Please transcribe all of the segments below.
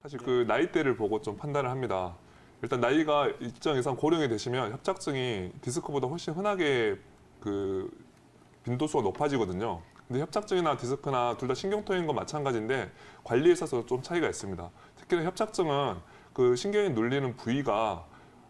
사실 그 나이대를 보고 좀 판단을 합니다. 일단 나이가 일정 이상 고령이 되시면 협착증이 디스크보다 훨씬 흔하게 그 빈도수가 높아지거든요. 근데 협착증이나 디스크나 둘 다 신경통인 건 마찬가지인데 관리에 있어서 좀 차이가 있습니다. 특히나 협착증은 그 신경이 눌리는 부위가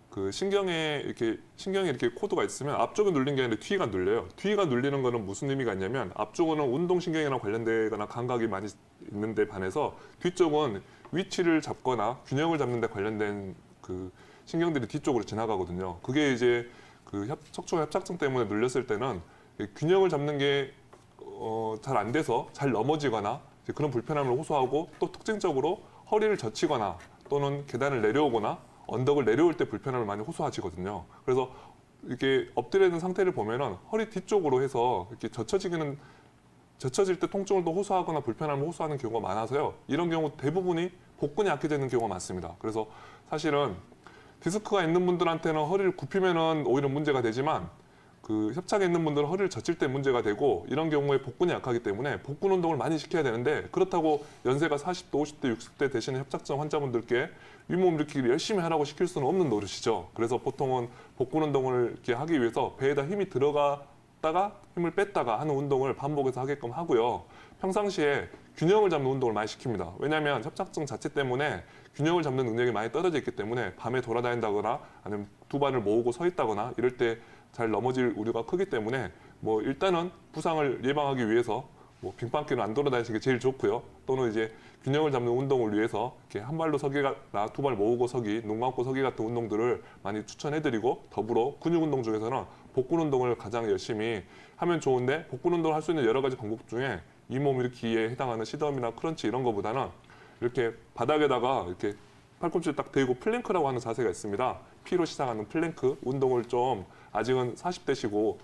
그 신경이 이렇게 코드가 있으면 앞쪽에 눌린 게 아니라 뒤가 눌려요. 뒤가 눌리는 거는 무슨 의미가 있냐면 앞쪽은 운동신경이랑 관련되거나 감각이 많이 있는데 반해서 뒤쪽은 위치를 잡거나 균형을 잡는 데 관련된 그 신경들이 뒤쪽으로 지나가거든요. 그게 이제 그 척추 협착증 때문에 눌렸을 때는 균형을 잡는 게 잘 안 돼서 잘 넘어지거나 이제 그런 불편함을 호소하고 또 특징적으로 허리를 젖히거나 또는 계단을 내려오거나 언덕을 내려올 때 불편함을 많이 호소하시거든요. 그래서 이렇게 엎드려 있는 상태를 보면은 허리 뒤쪽으로 해서 이렇게 젖혀질 때 통증을 더 호소하거나 불편함을 호소하는 경우가 많아서요. 이런 경우 대부분이 복근이 약해지는 경우가 많습니다. 그래서 사실은 디스크가 있는 분들한테는 허리를 굽히면은 오히려 문제가 되지만 그 협착에 있는 분들은 허리를 젖힐 때 문제가 되고 이런 경우에 복근이 약하기 때문에 복근 운동을 많이 시켜야 되는데 그렇다고 연세가 40대, 50대, 60대 되시는 협착증 환자분들께 윗몸 일으키기를 열심히 하라고 시킬 수는 없는 노릇이죠. 그래서 보통은 복근 운동을 이렇게 하기 위해서 배에다 힘이 들어갔다가 힘을 뺐다가 하는 운동을 반복해서 하게끔 하고요. 평상시에 균형을 잡는 운동을 많이 시킵니다. 왜냐하면 협착증 자체 때문에 균형을 잡는 능력이 많이 떨어져 있기 때문에 밤에 돌아다닌다거나 아니면 두 발을 모으고 서 있다거나 이럴 때 잘 넘어질 우려가 크기 때문에 뭐 일단은 부상을 예방하기 위해서 뭐 빙판길은 안 돌아다니시는 게 제일 좋고요. 또는 이제 균형을 잡는 운동을 위해서 이렇게 한 발로 서기나 두 발 모으고 서기, 눈 감고 서기 같은 운동들을 많이 추천해드리고 더불어 근육 운동 중에서는 복근 운동을 가장 열심히 하면 좋은데 복근 운동을 할 수 있는 여러 가지 방법 중에 잇몸 일으키기에 해당하는 시덤이나 크런치 이런 거보다는 이렇게 바닥에다가 이렇게 팔꿈치를 딱 대고 플랭크라고 하는 자세가 있습니다. P로 시작하는 플랭크 운동을 좀 아직은 40대시고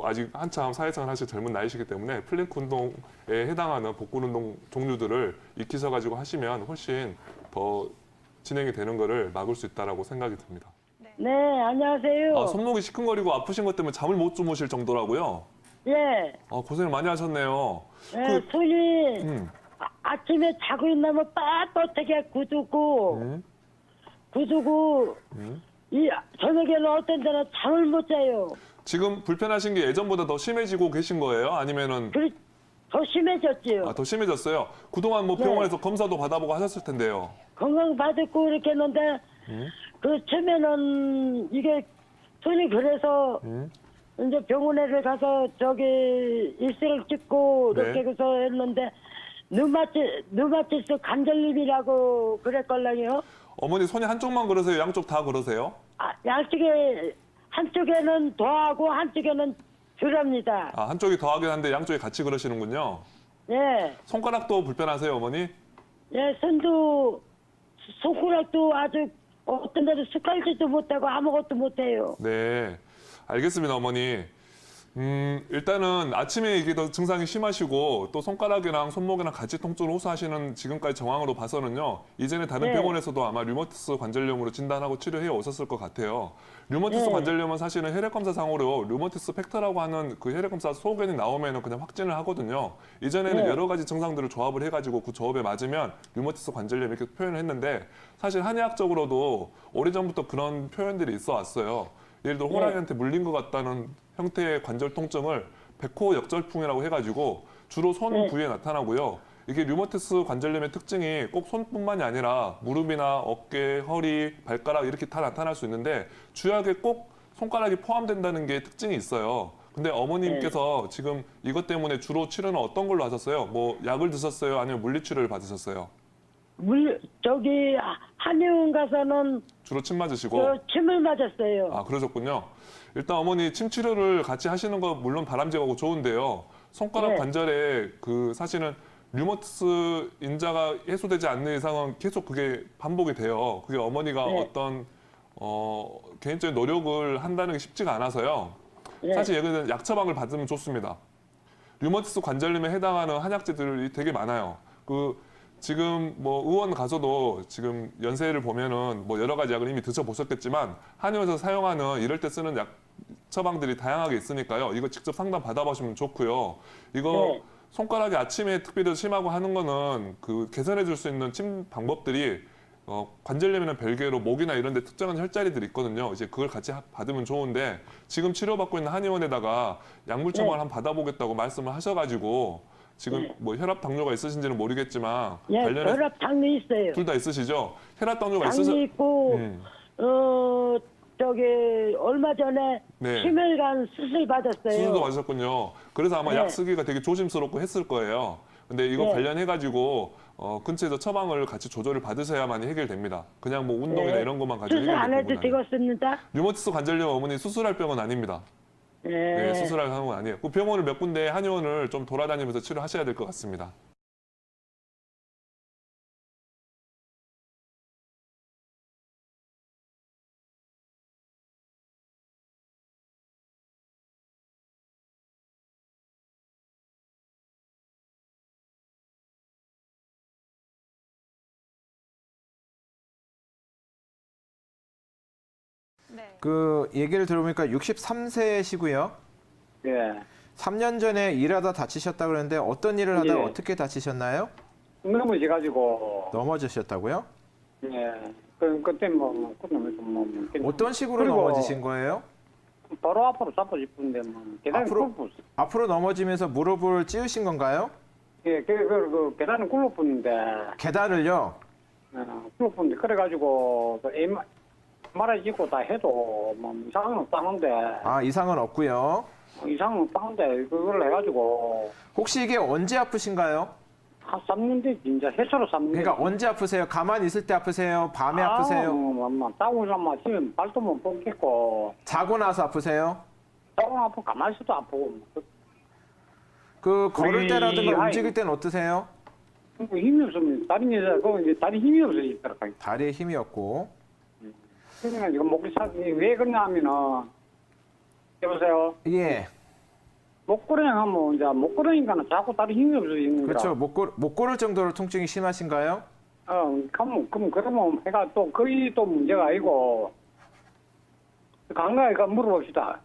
아직 한참 사회생활 하실 젊은 나이시기 때문에 플랭크 운동에 해당하는 복근 운동 종류들을 익히셔 가지고 하시면 훨씬 더 진행이 되는 거를 막을 수 있다라고 생각이 듭니다. 네, 안녕하세요. 손목이 시큰거리고 아프신 것 때문에 잠을 못 주무실 정도라고요? 예. 고생을 많이 하셨네요. 예, 손이 음, 아침에 자고 있나면 빳빳하게 굳고, 음. 이 저녁에는 어떤 데는 잠을 못 자요. 지금 불편하신 게 예전보다 더 심해지고 계신 거예요? 아니면은 더 심해졌지요. 더 심해졌어요? 그동안 뭐 네. 병원에서 검사도 받아보고 하셨을 텐데요. 건강 받았고 이렇게 했는데, 그 처음에는 이게 손이 그래서 이제 병원에 가서 저기 일세를 찍고 네. 이렇게 해서 했는데, 류마티스 관절염이라고 그랬걸랑요. 어머니 손이 한쪽만 그러세요? 양쪽 다 그러세요? 양쪽에 한쪽에는 더하고 한쪽에는 덜합니다. 한쪽이 더하긴 한데 양쪽이 같이 그러시는군요. 예, 손가락도 불편하세요, 어머니? 예, 손가락도 아주 어떤 데도 숟갈지도 못하고 아무것도 못해요. 네, 알겠습니다, 어머니. 일단은 아침에 이게 더 증상이 심하시고 또 손가락이랑 손목이랑 같이 통증을 호소하시는 지금까지 정황으로 봐서는요. 이전에 다른 네. 병원에서도 아마 류머티스 관절염으로 진단하고 치료해 오셨을 것 같아요. 류머티스 네. 관절염은 사실은 혈액 검사상으로 류머티스 팩터라고 하는 그 혈액 검사 소견이 나오면은 그냥 확진을 하거든요. 이전에는 네. 여러 가지 증상들을 조합을 해가지고 그 조합에 맞으면 류머티스 관절염 이렇게 표현을 했는데 사실 한의학적으로도 오래전부터 그런 표현들이 있어 왔어요. 예를 들어 호랑이한테 물린 것 같다는 형태의 관절 통증을 백호 역절풍이라고 해가지고 주로 손 부위에 나타나고요. 이게 류머티스 관절염의 특징이 꼭 손뿐만이 아니라 무릎이나 어깨, 허리, 발가락 이렇게 다 나타날 수 있는데 주약에 꼭 손가락이 포함된다는 게 특징이 있어요. 근데 어머님께서 지금 이것 때문에 주로 치료는 어떤 걸로 하셨어요? 뭐 약을 드셨어요? 아니면 물리치료를 받으셨어요? 저기 한의원 가서는 주로 침 맞으시고? 침을 맞았어요. 그러셨군요. 일단 어머니 침 치료를 같이 하시는 거 물론 바람직하고 좋은데요. 손가락 네. 관절에 그 사실은 류머티스 인자가 해소되지 않는 이상은 계속 그게 반복이 돼요. 그게 어머니가 네. 어떤 개인적인 노력을 한다는 게 쉽지가 않아서요. 네. 사실 예를 들어 약 처방을 받으면 좋습니다. 류머티스 관절염에 해당하는 한약재들이 되게 많아요. 지금 뭐 의원 가서도 지금 연세를 보면은 뭐 여러 가지 약을 이미 드셔보셨겠지만 한의원에서 사용하는 이럴 때 쓰는 약 처방들이 다양하게 있으니까요. 이거 직접 상담 받아보시면 좋고요. 이거 네. 손가락이 아침에 특별히 심하고 하는 거는 그 개선해 줄 수 있는 침 방법들이 관절염이나 별개로 목이나 이런 데 특정한 혈자리들이 있거든요. 이제 그걸 같이 받으면 좋은데 지금 치료받고 있는 한의원에다가 약물 처방을 네. 한번 받아보겠다고 말씀을 하셔가지고 지금 네. 뭐 혈압 당뇨가 있으신지는 모르겠지만 예, 관련해서 혈압 당뇨 있어요. 둘 다 있으시죠? 혈압 당뇨가 있으셔 당뇨 있고 저기 얼마 전에 네. 심혈관 수술 받았어요. 수술도 맞으셨군요. 그래서 아마 네. 약 쓰기가 되게 조심스럽고 했을 거예요. 근데 이거 네. 관련해가지고 근처에서 처방을 같이 조절을 받으셔야만이 해결됩니다. 그냥 뭐 운동이나 네. 이런 것만 가지고 수술 안 해결될 해도 부분은 아니에요. 되겠습니다. 류마티스 관절염 어머니 수술할 병은 아닙니다. 네. 네, 수술할 상황은 아니에요. 그 병원을 몇 군데 한의원을 좀 돌아다니면서 치료하셔야 될 것 같습니다. 네. 그 얘기를 들어보니까 63세시고요. 예. 3년 전에 일하다 다치셨다 그러는데 어떤 일을 하다 예. 어떻게 다치셨나요? 넘어져가지고, 넘어지셨다고요? 예. 그때 어떤 식으로 그리고 넘어지신 거예요? 바로 앞으로 잡고 싶은데, 계단이 앞으로? 굴러붙 앞으로 넘어지면서 무릎을 찌으신 건가요? 예, 계단이 굴러붙는데, 계단을요? 굴러붙는데, 그래가지고, 말아 짓고 다 해도, 이상은 없다는데, 아, 이상은 없고요. 이상은 없다는데, 그걸 해가지고, 혹시 이게 언제 아프신가요? 한 3년 뒤 진짜 해초로 3년. 그러니까 언제 아프세요? 가만히 있을 때 아프세요? 밤에 아프세요? 싸우고 나면 지금 발도 못 뻗겠고, 자고 나서 아프세요? 싸우고 아프고 가만히 있어도 아프고, 그 걸을 때라든가 아이. 움직일 때는 어떠세요? 힘이 없으면 다른 여자 이제 다리 힘이 없어지더라. 다리에 힘이 없고. 그러니까 이거 목이 왜 그러냐면은 여보세요. 예. 목걸이 하면 이제 목걸이니까는 자꾸 다리 힘이 없어지는 거라. 그렇죠. 못 걸을 정도로 통증이 심하신가요? 그러면 해가 또 거의 또 문제가 아니고 강가에가 물어봅시다.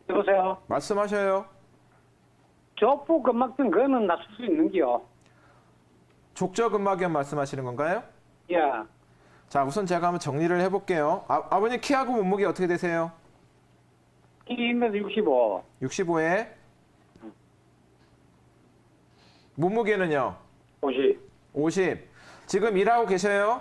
여보세요. 말씀하셔요. 족부 근막증 그거는 낮출 수 있는기요. 족저근막염 말씀하시는 건가요? 예. 자, 우선 제가 한번 정리를 해볼게요. 아버님 키하고 몸무게 어떻게 되세요? 키 1m65. 65에 몸무게는요? 50. 50. 지금 일하고 계셔요?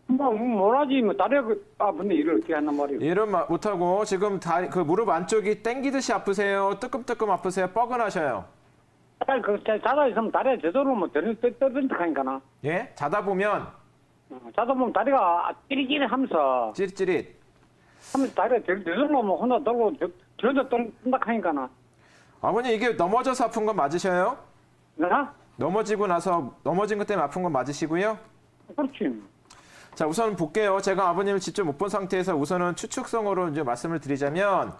뭐라지 다리가 아픈데 일을 어떻게 한단 말이에요. 일은 못하고 지금 다리 그 무릎 안쪽이 땡기듯이 아프세요? 뜨끔뜨끔 아프세요? 뻐근하셔요? 자다 있으면 다리가 제대로 떠든득하니까나. 예? 자다 보면 자다 보면 다리가 찌릿찌릿 하면서 찌릿찌릿. 다리가 제대로 혼자 들고 저저 뜬득하니까나. 아버님 이게 넘어져서 아픈 건 맞으셔요? 나? 넘어지고 나서 넘어진 것 때문에 아픈 건 맞으시고요? 그렇지. 자, 우선 볼게요. 제가 아버님을 직접 못 본 상태에서 우선은 추측성으로 이제 말씀을 드리자면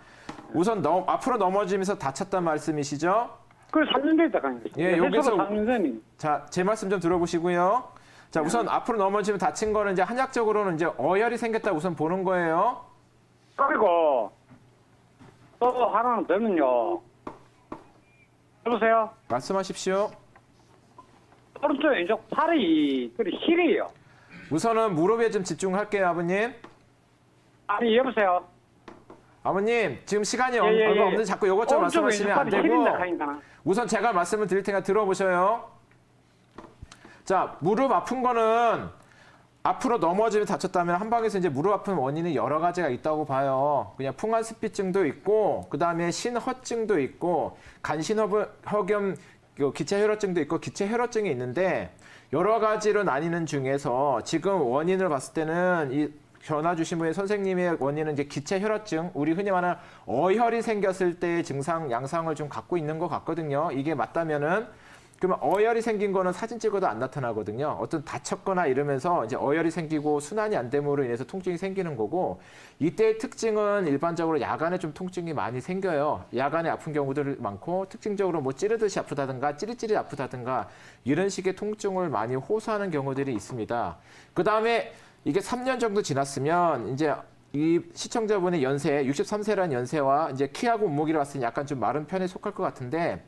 우선 앞으로 넘어지면서 다쳤단 말씀이시죠? 그 3년 됐다 하니까. 예, 여기서 3년 전이. 자, 제 말씀 좀 들어보시고요. 자, 우선 앞으로 넘어지면 다친 거는 이제 한약적으로는 이제 어혈이 생겼다 우선 보는 거예요. 그리고 또 하나는 더는요. 여보세요? 말씀하십시오. 오른쪽 왼쪽 팔이 그리 시려요. 우선은 무릎에 좀 집중할게요, 아버님. 아니 여보세요? 아버님, 지금 시간이 예, 얼마 없는데 자꾸 이것저것 오른쪽 말씀하시면 안 왼쪽 팔이 되고 시린다 하니까. 우선 제가 말씀을 드릴 테니까 들어보셔요. 자, 무릎 아픈 거는 앞으로 넘어지면 다쳤다면 한방에서 이제 무릎 아픈 원인이 여러 가지가 있다고 봐요. 그냥 풍한습비증도 있고, 그 다음에 신허증도 있고, 간신허겸 기체혈허증도 있고, 기체혈허증이 있는데 여러 가지로 나뉘는 중에서 지금 원인을 봤을 때는 이 전화 주신 분의 선생님의 원인은 이제 기체혈허증, 우리 흔히 말하는 어혈이 생겼을 때의 증상, 양상을 좀 갖고 있는 것 같거든요. 이게 맞다면은 그러면 어혈이 생긴 거는 사진 찍어도 안 나타나거든요. 어떤 다쳤거나 이러면서 이제 어혈이 생기고 순환이 안 됨으로 인해서 통증이 생기는 거고, 이때의 특징은 일반적으로 야간에 좀 통증이 많이 생겨요. 야간에 아픈 경우들 많고, 특징적으로 뭐 찌르듯이 아프다든가 찌릿찌릿 아프다든가 이런 식의 통증을 많이 호소하는 경우들이 있습니다. 그 다음에 이게 3년 정도 지났으면 이제 이 시청자분의 연세, 63세라는 연세와 이제 키하고 몸무게를 봤을 때 약간 좀 마른 편에 속할 것 같은데,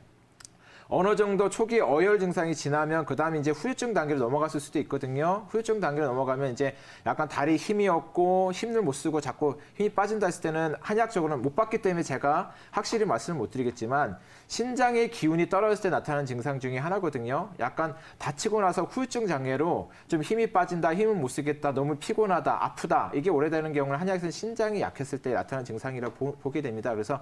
어느 정도 초기 어혈 증상이 지나면 그다음에 이제 후유증 단계로 넘어갔을 수도 있거든요. 후유증 단계로 넘어가면 이제 약간 다리 힘이 없고 힘을 못 쓰고 자꾸 힘이 빠진다 했을 때는 한의학적으로는 못 봤기 때문에 제가 확실히 말씀을 못 드리겠지만 신장의 기운이 떨어졌을 때 나타나는 증상 중에 하나거든요. 약간 다치고 나서 후유증 장애로 좀 힘이 빠진다, 힘을 못 쓰겠다, 너무 피곤하다, 아프다. 이게 오래되는 경우는 한의학에서는 신장이 약했을 때 나타나는 증상이라고 보게 됩니다. 그래서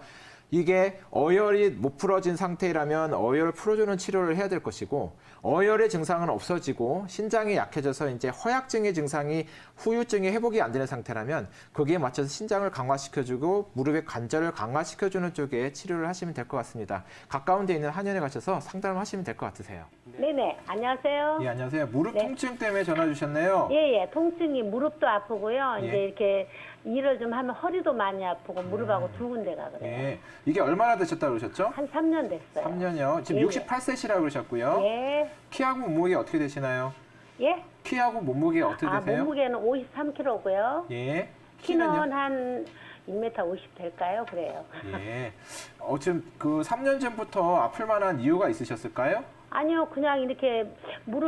이게 어혈이 못 풀어진 상태라면 어혈을 풀어주는 치료를 해야 될 것이고 어혈의 증상은 없어지고 신장이 약해져서 이제 허약증의 증상이 후유증이 회복이 안 되는 상태라면 거기에 맞춰서 신장을 강화시켜주고 무릎의 관절을 강화시켜주는 쪽에 치료를 하시면 될 것 같습니다. 가까운 데 있는 한의원에 가셔서 상담을 하시면 될 것 같으세요. 네네. 안녕하세요. 예, 안녕하세요. 무릎 네. 통증 때문에 전화 주셨네요. 예예. 통증이 무릎도 아프고요. 예. 이제 이렇게 일을 좀 하면 허리도 많이 아프고 무릎하고 두 군데가 그래요. 예. 이게 얼마나 되셨다고 그러셨죠? 한 3년 됐어요. 3년이요. 지금 예, 68세시라고 그러셨고요. 예. 키하고 몸무게 어떻게 되시나요? 예? 키하고 몸무게 어떻게 아, 되세요? 몸무게는 53kg고요. 예. 키는 키는요? 한 1m 50 될까요? 그래요. 예. 지금 그 3년 전부터 아플 만한 이유가 있으셨을까요? 아니요, 그냥 이렇게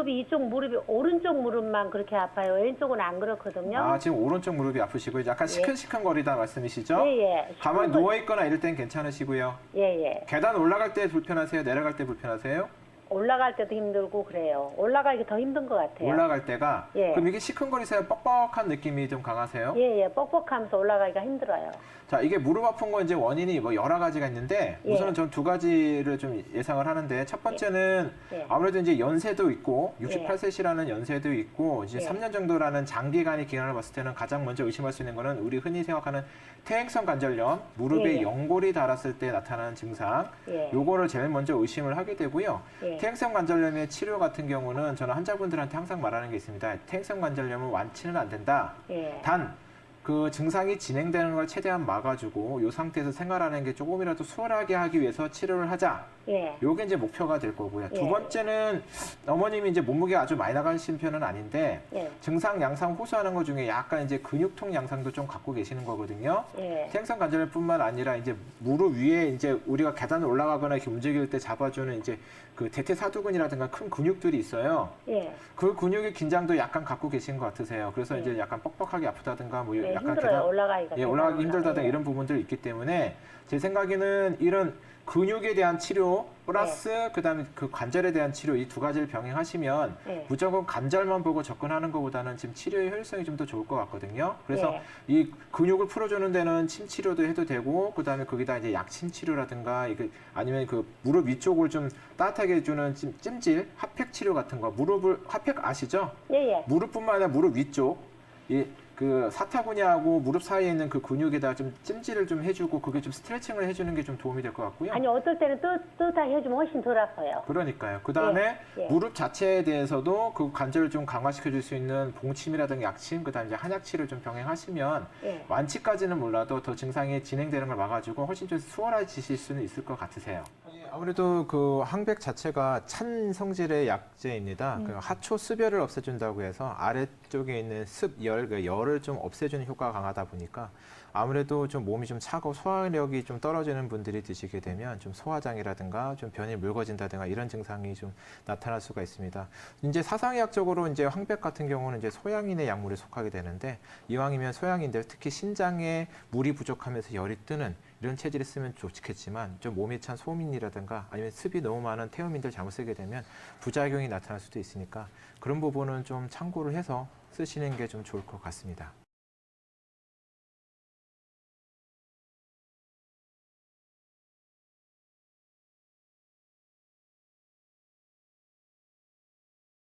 이쪽 무릎이 오른쪽 무릎만 그렇게 아파요. 왼쪽은 안 그렇거든요. 아, 지금 오른쪽 무릎이 아프시고 약간 시큰시큰거리다 말씀이시죠? 예예. 가만히 누워 있거나 이럴 땐 괜찮으시고요. 예예. 계단 올라갈 때 불편하세요? 내려갈 때 불편하세요? 올라갈 때도 힘들고 그래요. 올라가기 더 힘든 것 같아요. 올라갈 때가 예. 그럼 이게 시큰거리세요? 뻑뻑한 느낌이 좀 강하세요? 예예. 뻑뻑하면서 올라가기가 힘들어요. 자, 이게 무릎 아픈 건 이제 원인이 뭐 여러 가지가 있는데 예. 우선은 전 두 가지를 좀 예상을 하는데 첫 번째는 예. 아무래도 이제 연세도 있고 68세시라는 연세도 있고 이제 예. 3년 정도라는 장기간의 기간을 봤을 때는 가장 먼저 의심할 수 있는 거는 우리 흔히 생각하는 퇴행성 관절염, 무릎에 예. 연골이 닳았을 때 나타나는 증상 예. 요거를 제일 먼저 의심을 하게 되고요. 예. 퇴행성 관절염의 치료 같은 경우는 저는 환자분들한테 항상 말하는 게 있습니다. 퇴행성 관절염은 완치는 안 된다. 예. 단 그 증상이 진행되는 걸 최대한 막아주고 이 상태에서 생활하는 게 조금이라도 수월하게 하기 위해서 치료를 하자. 예. 요게 이제 목표가 될 거고요. 두 예. 번째는 어머님이 이제 몸무게가 아주 많이 나가신 편은 아닌데 예. 증상 양상 호소하는 것 중에 약간 이제 근육통 양상도 좀 갖고 계시는 거거든요. 예. 퇴행성 관절염뿐만 아니라 이제 무릎 위에 이제 우리가 계단을 올라가거나 이렇게 움직일 때 잡아주는 이제 그 대퇴사두근이라든가 큰 근육들이 있어요. 예. 그 근육의 긴장도 약간 갖고 계신 것 같으세요. 그래서 예. 이제 약간 뻑뻑하게 아프다든가 뭐 예, 약간 힘들어요. 올라가기가. 예, 올라가기 계단 힘들다든가 예. 이런 부분들이 있기 때문에 제 생각에는 이런 근육에 대한 치료 플러스 그다음에 그 관절에 대한 치료 이 두 가지를 병행하시면 예. 무조건 관절만 보고 접근하는 것보다는 지금 치료의 효율성이 좀 더 좋을 것 같거든요. 그래서 예. 이 근육을 풀어주는 데는 침 치료도 해도 되고 그다음에 거기다 이제 약침 치료라든가 이게 아니면 그 무릎 위쪽을 좀 따뜻하게 해주는 찜질 핫팩 치료 같은 거 무릎을 핫팩 아시죠? 예예. 무릎뿐만 아니라 무릎 위쪽 그 사타구니하고 무릎 사이에 있는 그 근육에다 좀 찜질을 좀 해주고 그게 좀 스트레칭을 해주는 게 좀 도움이 될 것 같고요. 아니 어떨 때는 뜨뜻하게 해주면 훨씬 덜 아파요. 그러니까요. 그 다음에 예, 예. 무릎 자체에 대해서도 그 관절을 좀 강화시켜줄 수 있는 봉침이라든가 약침, 그 다음에 이제 한약치를 좀 병행하시면 예. 완치까지는 몰라도 더 증상이 진행되는 걸 막아주고 훨씬 좀 수월해지실 수는 있을 것 같으세요. 아무래도 그 항백 자체가 찬 성질의 약재입니다. 그 하초 습열을 없애준다고 해서 아래쪽에 있는 습열, 그 열을 좀 없애주는 효과가 강하다 보니까 아무래도 좀 몸이 좀 차고 소화력이 좀 떨어지는 분들이 드시게 되면 좀 소화장이라든가 좀 변이 묽어진다든가 이런 증상이 좀 나타날 수가 있습니다. 이제 사상의학적으로 이제 황백 같은 경우는 이제 소양인의 약물에 속하게 되는데 이왕이면 소양인들 특히 신장에 물이 부족하면서 열이 뜨는 이런 체질을 쓰면 좋겠지만 좀 몸에 찬 소민이라든가 아니면 습이 너무 많은 태음인들 잘못 쓰게 되면 부작용이 나타날 수도 있으니까 그런 부분은 좀 참고를 해서 쓰시는 게 좀 좋을 것 같습니다.